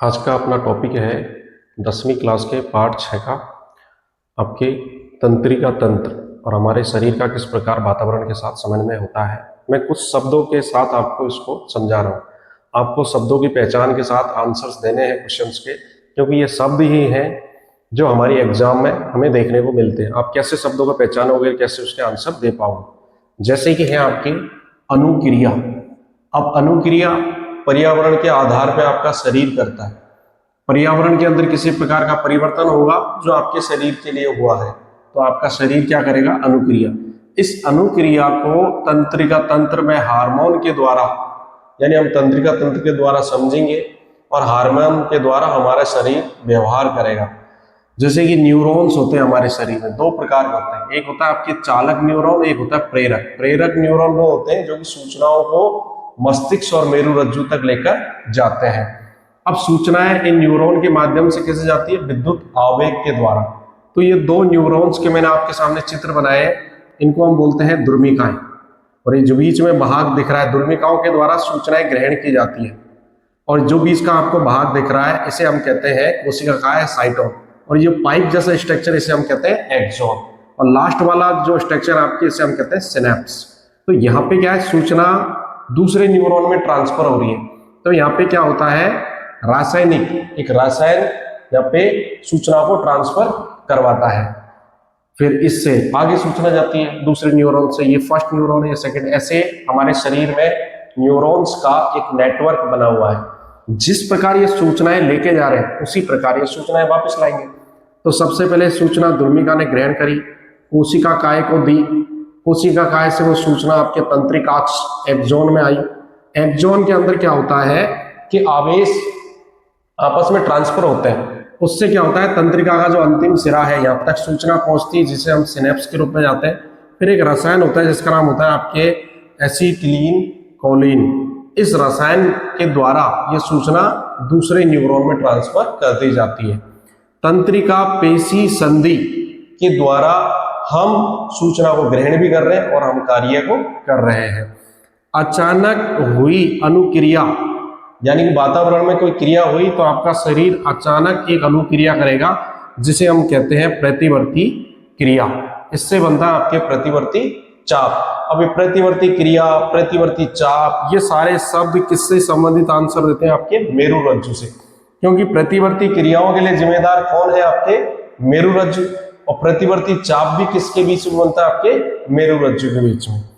आज का अपना टॉपिक है 10वीं क्लास के पार्ट 6 का आपके तंत्रिका तंत्र और हमारे शरीर का किस प्रकार वातावरण के साथ समन्वय होता है। मैं कुछ शब्दों के साथ आपको इसको समझा रहा हूँ। आपको शब्दों की पहचान के साथ आंसर्स देने हैं क्वेश्चंस के, क्योंकि ये शब्द ही हैं जो हमारी एग्जाम में हमें देखने को मिलते हैं। आप कैसे शब्दों का पहचानोगे, कैसे उसके आंसर दे पाओगे। जैसे कि है आपकी अनुक्रिया। अब अनुक्रिया पर्यावरण के आधार पर आपका शरीर करता है। पर्यावरण के अंदर किसी प्रकार का परिवर्तन होगा जो आपके शरीर के लिए हुआ है, तो आपका शरीर क्या करेगा? अनुक्रिया। इस अनुक्रिया को तंत्रिका तंत्र में हार्मोन के द्वारा, यानी हम तंत्रिका तंत्र के द्वारा समझेंगे और हार्मोन के द्वारा हमारा शरीर व्यवहार करेगा। जैसे कि न्यूरॉन्स होते हैं हमारे शरीर में, दो प्रकार के होते हैं। एक होता है आपके चालक न्यूरॉन, एक होता है प्रेरक। प्रेरक न्यूरॉन वो होते हैं जो कि सूचनाओं को मस्तिष्क और मेरुरज्जु तक लेकर जाते हैं। अब सूचनाएं इन न्यूरॉन के माध्यम से कैसे जाती है? विद्युत आवेग के द्वारा। तो ये दो न्यूरॉन्स के मैंने आपके सामने चित्र बनाए हैं, इनको हम बोलते हैं द्रुमिकाएं। और ये जो बीच में भाग दिख रहा है, द्रुमिकाओं के द्वारा सूचनाएं ग्रहण की जाती है। और जो बीच का आपको भाग दिख रहा है, इसे हम कहते हैं कोशिका काय साइटोन। और ये पाइप जैसा स्ट्रक्चर, इसे हम कहते हैं एक्सॉन। और लास्ट वाला जो स्ट्रक्चर आपके, इसे हम कहते हैं सिनेप्स। तो यहाँ पे क्या है? सूचना दूसरे न्यूरॉन में ट्रांसफर हो रही है। तो यहाँ पे क्या होता है? रासायनिक, एक रसायन यहाँ पे सूचना को ट्रांसफर करवाता है। फिर इससे आगे सूचना जाती है दूसरे न्यूरॉन से। ये फर्स्ट न्यूरॉन है, सेकंड। ऐसे हमारे शरीर में न्यूरॉन्स का एक नेटवर्क बना हुआ है। जिस प्रकार ये सूचनाएं लेके जा रहे हैं, उसी प्रकार ये सूचनाएं वापस लाएंगे। तो सबसे पहले सूचना द्रुमिका ने ग्रहण करी, कोशिका काय को दी। कोशिका काय से वो सूचना आपके तंत्रिकाक्ष एक्सॉन में आई। एक्सॉन के अंदर क्या होता है कि आवेश आपस में ट्रांसफर होते हैं। उससे क्या होता है? तंत्रिका का जो अंतिम सिरा है, यहाँ तक सूचना पहुंचती है, जिसे हम सिनेप्स के रूप में जाते हैं। फिर एक रसायन होता है जिसका नाम होता है आपके एसिटिलीन कोलिन। इस रसायन के द्वारा ये सूचना दूसरे न्यूरॉन में ट्रांसफर कर दी जाती है। तंत्रिका पेशी संधि के द्वारा हम सूचना को ग्रहण भी कर रहे हैं और हम कार्य को कर रहे हैं। अचानक हुई अनुक्रिया, यानी कि वातावरण में कोई क्रिया हुई तो आपका शरीर अचानक एक अनुक्रिया करेगा, जिसे हम कहते हैं प्रतिवर्ती क्रिया। इससे बनता है आपके प्रतिवर्ती चाप। अब ये प्रतिवर्ती क्रिया, प्रतिवर्ती चाप, ये सारे शब्द किससे संबंधित आंसर देते हैं? आपके मेरुरज्जु से। क्योंकि प्रतिवर्ती क्रियाओं के लिए जिम्मेदार कौन है? आपके मेरुरज्जु। और प्रतिवर्ती चाप भी किसके बीच में बनता है? आपके मेरुरज्जु के बीच में।